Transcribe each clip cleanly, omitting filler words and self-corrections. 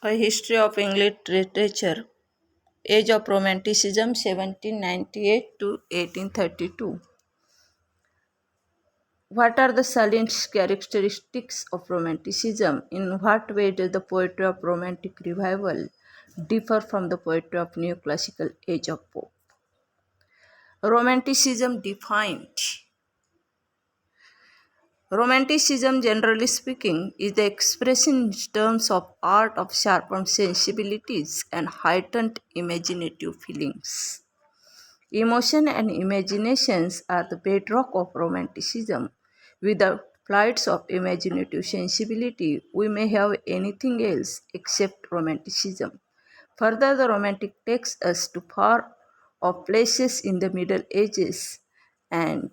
A History of English Literature, Age of Romanticism 1798 to 1832. What are the salient characteristics of Romanticism? In what way does the poetry of Romantic Revival differ from the poetry of Neoclassical Age of Pope? Romanticism defined. Romanticism, generally speaking, is the expression in terms of art of sharpened sensibilities and heightened imaginative feelings. Emotion and imaginations are the bedrock of Romanticism. Without flights of imaginative sensibility, we may have anything else except Romanticism. Further, the Romantic takes us to far off places in the Middle Ages and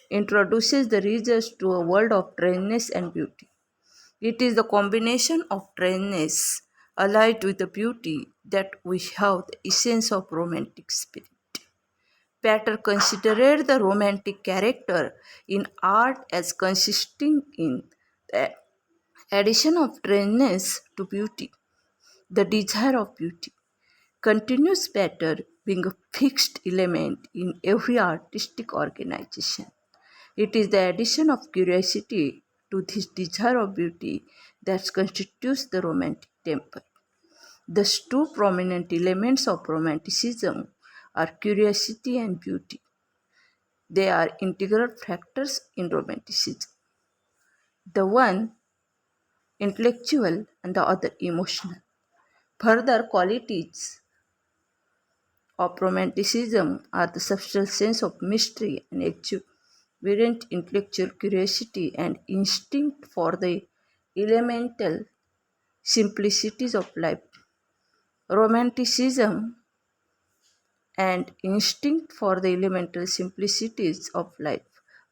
introduces the readers to a world of strangeness and beauty. It is the combination of strangeness allied with the beauty that we have the essence of romantic spirit. Pater considered the romantic character in art as consisting in the addition of strangeness to beauty, the desire of beauty. Continuous patter being a fixed element in every artistic organization. It is the addition of curiosity to this desire of beauty that constitutes the romantic temper. The two prominent elements of romanticism are curiosity and beauty. They are integral factors in romanticism. The one intellectual and the other emotional. Further qualities of romanticism are the subtle sense of mystery and exuberant intellectual curiosity and instinct for the elemental simplicities of life. Romanticism and instinct for the elemental simplicities of life.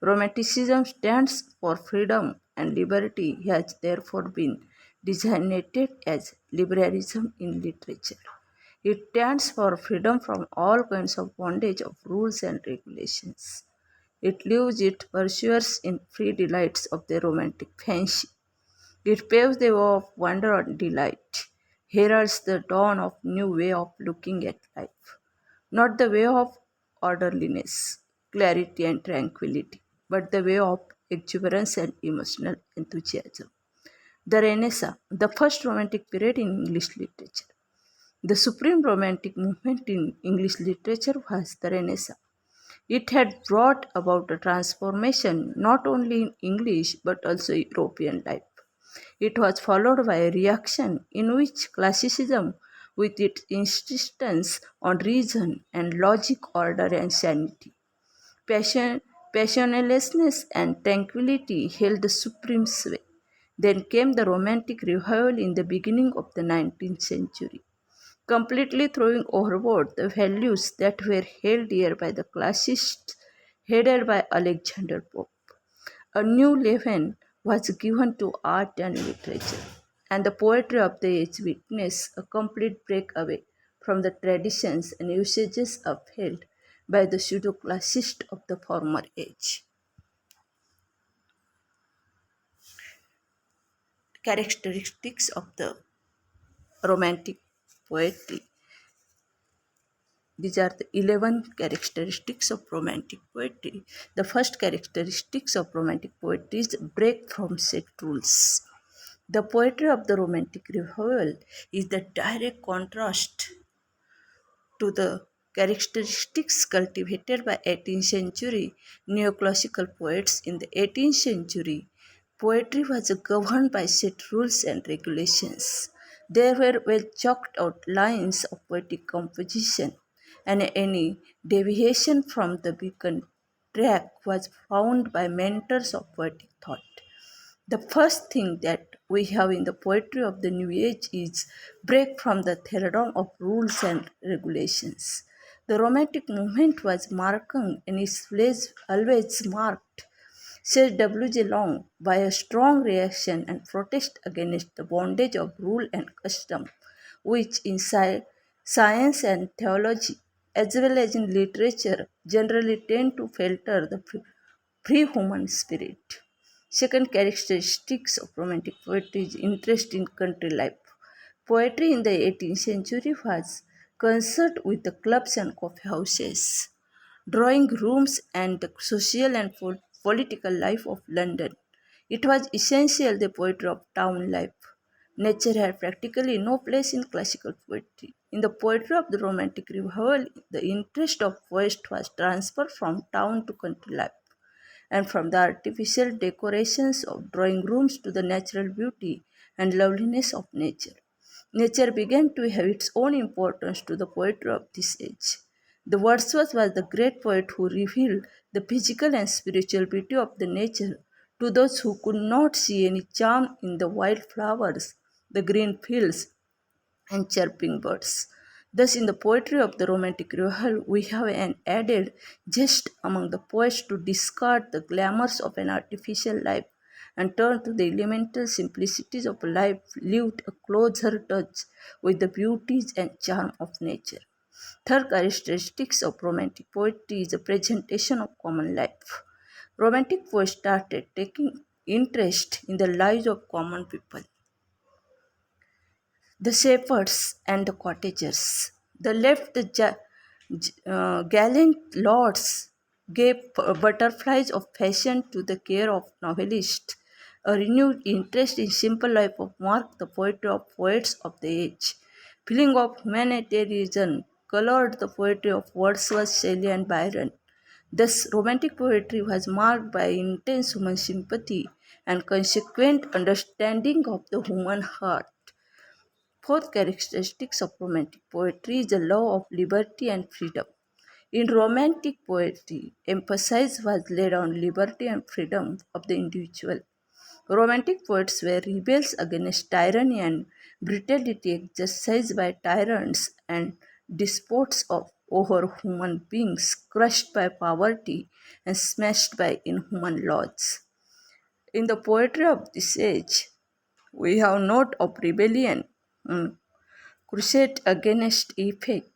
Romanticism stands for freedom and liberty, has therefore been designated as liberalism in literature. It stands for freedom from all kinds of bondage of rules and regulations. It leaves its pursuers in free delights of their romantic fancy. It paves the way of wonder and delight, heralds the dawn of new way of looking at life, not the way of orderliness, clarity and tranquility, but the way of exuberance and emotional enthusiasm. The Renaissance, the first romantic period in English literature. The supreme romantic movement in English literature was the Renaissance. It had brought about a transformation not only in English but also European life. It was followed by a reaction in which classicism, with its insistence on reason and logic, order, and sanity, passion, passionlessness, and tranquility held the supreme sway. Then came the Romantic Revival in the beginning of the 19th century, completely throwing overboard the values that were held dear by the classicists headed by Alexander Pope. A new leaven was given to art and literature, and the poetry of the age witnessed a complete breakaway from the traditions and usages upheld by the pseudo-classicists of the former age. Characteristics of the Romantic poetry. These are the 11 characteristics of romantic poetry. The first characteristics of romantic poetry is break from set rules. The poetry of the Romantic Revival is the direct contrast to the characteristics cultivated by 18th century neoclassical poets. In the 18th century, poetry was governed by set rules and regulations. There were well chalked out lines of poetic composition, and any deviation from the beacon track was found by mentors of poetic thought. The first thing that we have in the poetry of the New Age is break from the thraldom of rules and regulations. The Romantic movement was marking and is always marked, says W. J. Long, by a strong reaction and protest against the bondage of rule and custom, which in science and theology, as well as in literature, generally tend to filter the free human spirit. Second characteristics of romantic poetry is interest in country life. Poetry in the 18th century was concerned with the clubs and coffee houses, drawing rooms, and the social and political life of London. It was essentially the poetry of town life. Nature had practically no place in classical poetry. In the poetry of the Romantic Revival, the interest of poets was transferred from town to country life, and from the artificial decorations of drawing rooms to the natural beauty and loveliness of nature. Nature began to have its own importance to the poetry of this age. The Wordsworth was the great poet who revealed the physical and spiritual beauty of the nature to those who could not see any charm in the wild flowers, the green fields, and chirping birds. Thus, in the poetry of the Romantic Revival, we have an added jest among the poets to discard the glamours of an artificial life and turn to the elemental simplicities of a life lived a closer touch with the beauties and charm of nature. Third characteristics of romantic poetry is the presentation of common life. Romantic poets started taking interest in the lives of common people, the shepherds and the cottagers. The left the gallant lords gave butterflies of fashion to the care of novelists. A renewed interest in simple life of marked the poetry of poets of the age. Feeling of humanitarianism colored the poetry of Wordsworth, Shelley, and Byron. Thus, romantic poetry was marked by intense human sympathy and consequent understanding of the human heart. Fourth characteristics of romantic poetry is the love of liberty and freedom. In romantic poetry, emphasis was laid on liberty and freedom of the individual. Romantic poets were rebels against tyranny and brutality exercised by tyrants and despots of over human beings crushed by poverty and smashed by inhuman laws. In the poetry of this age, we have note of rebellion, crusade against effect,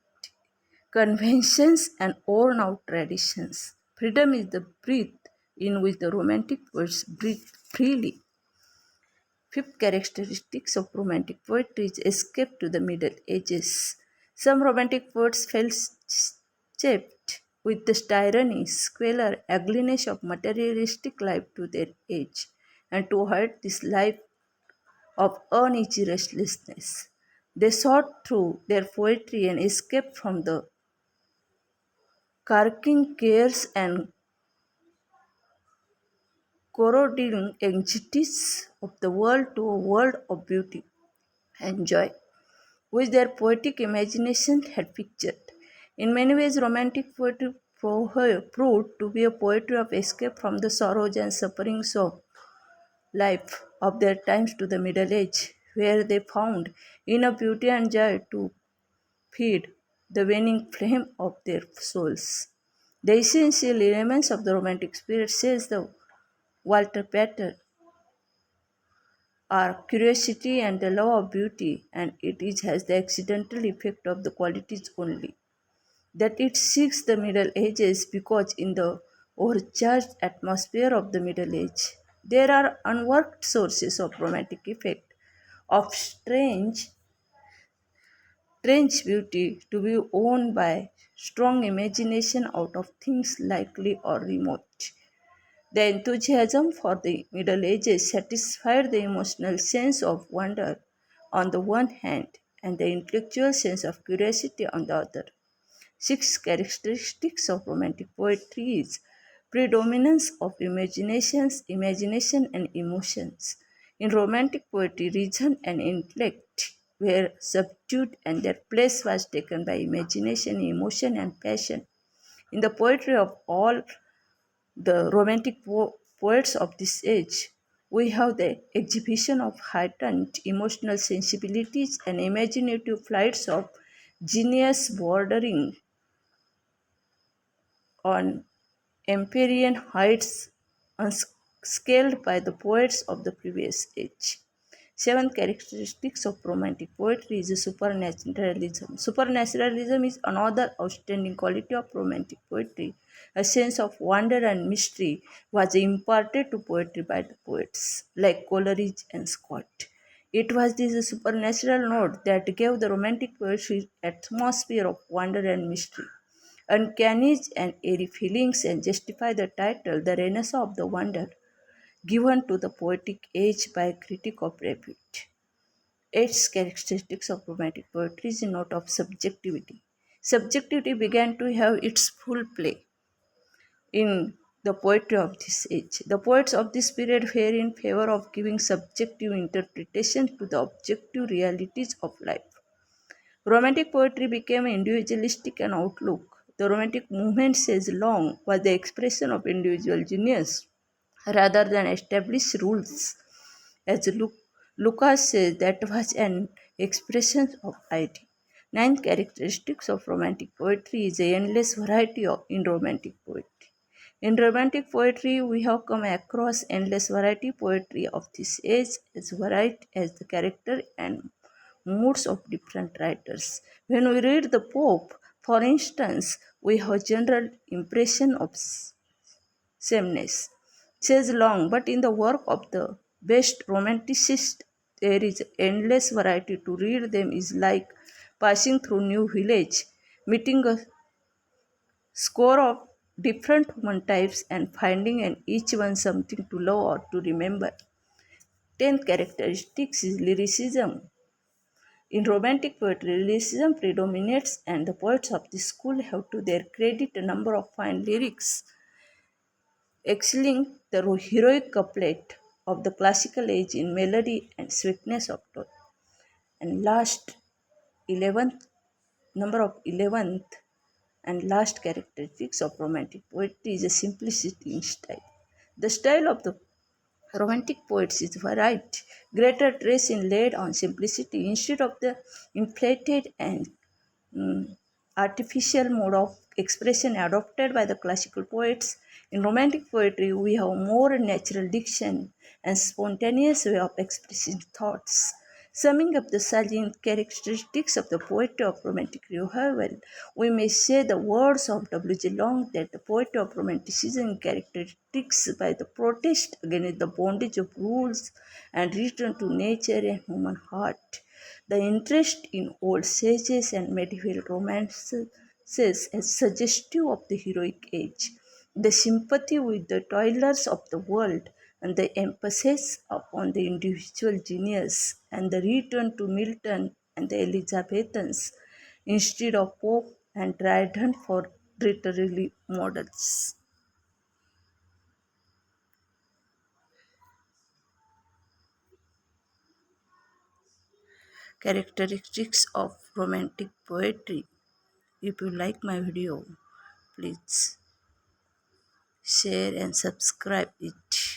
conventions, and worn out traditions. Freedom is the breath in which the romantic poets breathe freely. Fifth characteristics of romantic poetry is escape to the Middle Ages. Some romantic poets felt shaped with the tyranny, squalor, ugliness of materialistic life to their age, and to hide this life of uneasy restlessness. They sought through their poetry an escape from the carking cares and corroding anxieties of the world to a world of beauty and joy, which their poetic imagination had pictured. In many ways, romantic poetry proved to be a poetry of escape from the sorrows and sufferings of life of their times to the Middle Age, where they found inner beauty and joy to feed the waning flame of their souls. The essential elements of the romantic spirit, says the Walter Pater, are curiosity and the love of beauty, and it is has the accidental effect of the qualities only. That it seeks the Middle Ages because in the overcharged atmosphere of the Middle Age, there are unworked sources of romantic effect, of strange beauty to be won by strong imagination out of things likely or remote. The enthusiasm for the Middle Ages satisfied the emotional sense of wonder on the one hand and the intellectual sense of curiosity on the other. Six characteristics of romantic poetry is predominance of imagination and emotions. In romantic poetry, reason and intellect were subdued and their place was taken by imagination, emotion, and passion. In the poetry of all the romantic poets of this age, we have the exhibition of heightened emotional sensibilities and imaginative flights of genius bordering on empyrean heights unscaled by the poets of the previous age. Seventh characteristics of romantic poetry is supernaturalism. Supernaturalism is another outstanding quality of romantic poetry. A sense of wonder and mystery was imparted to poetry by the poets like Coleridge and Scott. It was this supernatural note that gave the Romantic poetry atmosphere of wonder and mystery, uncanny and airy feelings, and justify the title, The Renaissance of the Wonder, given to the poetic age by a critic of repute. Its characteristics of romantic poetry is a note of subjectivity. Subjectivity began to have its full play in the poetry of this age. The poets of this period were in favor of giving subjective interpretation to the objective realities of life. Romantic poetry became individualistic and outlook. The Romantic movement says long was the expression of individual genius rather than established rules. As Lucas says, that was an expression of idea. Ninth characteristics of romantic poetry is a endless variety in romantic poetry. In romantic poetry, we have come across endless variety poetry of this age as varied as the character and moods of different writers. When we read the Pope, for instance, we have general impression of sameness. Says long, but in the work of the best romanticists, there is endless variety. To read them is like passing through new village, meeting a score of different human types and finding in each one something to love or to remember. Tenth characteristics is lyricism. In romantic poetry, lyricism predominates, and the poets of this school have to their credit a number of fine lyrics excelling the heroic couplet of the classical age in melody and sweetness of tone. And last 11th number of 11th and last characteristics of romantic poetry is a simplicity in style. The style of the romantic poets is varied, greater stress is laid on simplicity instead of the inflated and mm, artificial mode of expression adopted by the classical poets. In romantic poetry, we have more natural diction and spontaneous way of expressing thoughts. Summing up the salient characteristics of the poetry of romantic revival, we may say the words of W.J. Long that the poetry of romanticism characteristics by the protest against the bondage of rules and return to nature and human heart. The interest in old sages and medieval romances is suggestive of the heroic age, the sympathy with the toilers of the world, and the emphasis upon the individual genius, and the return to Milton and the Elizabethans instead of Pope and Dryden for literary models. Characteristics of romantic poetry. If you like my video, please share and subscribe it.